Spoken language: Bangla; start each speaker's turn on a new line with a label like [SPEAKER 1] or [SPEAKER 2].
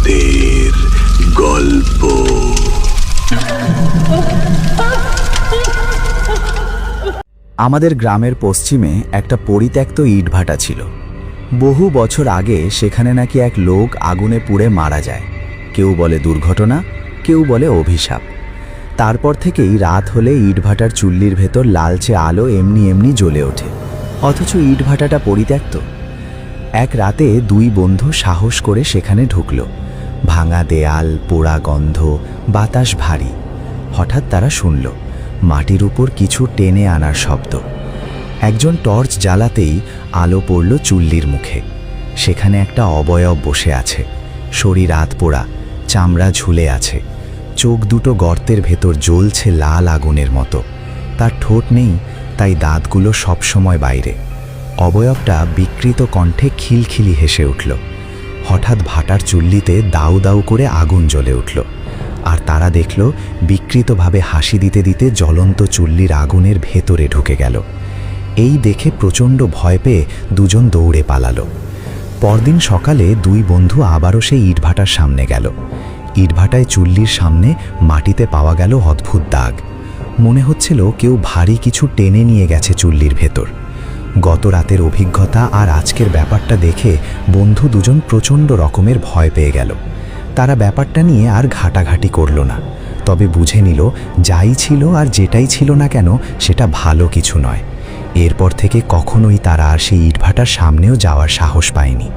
[SPEAKER 1] ভূতের গল্প।
[SPEAKER 2] আমাদের গ্রামের পশ্চিমে একটা পরিত্যক্ত ইটভাটা ছিল। বহু বছর আগে সেখানে নাকি এক লোক আগুনে পুড়ে মারা যায়। কেউ বলে দুর্ঘটনা, কেউ বলে অভিশাপ। তারপর থেকেই রাত হলে ইটভাটার চুল্লির ভেতর লালচে আলো এমনি এমনি জ্বলে ওঠে, অথচ ইটভাটাটা পরিত্যক্ত। এক রাতে দুই বন্ধু সাহস করে সেখানে ঢুকল। ভাঙা দেয়াল, পোড়া গন্ধ, বাতাস ভারী। হঠাৎ তারা শুনল মাটির উপর কিছু টেনে আনার শব্দ। একজন টর্চ জ্বালাতেই আলো পড়ল চুল্লির মুখে। সেখানে একটা অবয়ব বসে আছে, শরীর আধপোড়া, চামড়া ঝুলে আছে, চোখ দুটো গর্তের ভেতর জ্বলছে লাল আগুনের মতো। তার ঠোঁট নেই, তাই দাঁতগুলো সবসময় বাইরে। অবয়বটা বিকৃত কণ্ঠে খিলখিলি হেসে উঠল। হঠাৎ ভাটার চুল্লিতে দাউ দাউ করে আগুন জ্বলে উঠল, আর তারা দেখল বিকৃতভাবে হাসি দিতে দিতে জ্বলন্ত চুল্লির আগুনের ভেতরে ঢুকে গেল। এই দেখে প্রচণ্ড ভয় পেয়ে দুজন দৌড়ে পালালো। পরদিন সকালে দুই বন্ধু আবারও সেই ইটভাটার সামনে গেল। ইটভাটায় চুল্লির সামনে মাটিতে পাওয়া গেল অদ্ভুত দাগ। মনে হচ্ছিল কেউ ভারী কিছু টেনে নিয়ে গেছে চুল্লির ভেতর। গত রাতের অভিজ্ঞতা আর আজকের ব্যাপারটা দেখে বন্ধু দুজন প্রচণ্ড রকমের ভয় পেয়ে গেল। তারা ব্যাপারটা নিয়ে আর ঘাটাঘাটি করল না, তবে বুঝে নিল যাই ছিল আর যেটাই ছিল না কেন সেটা ভালো কিছু নয়। এরপর থেকে কখনোই তারা আর সেই ইটভাটার সামনেও যাওয়ার সাহস পায়নি।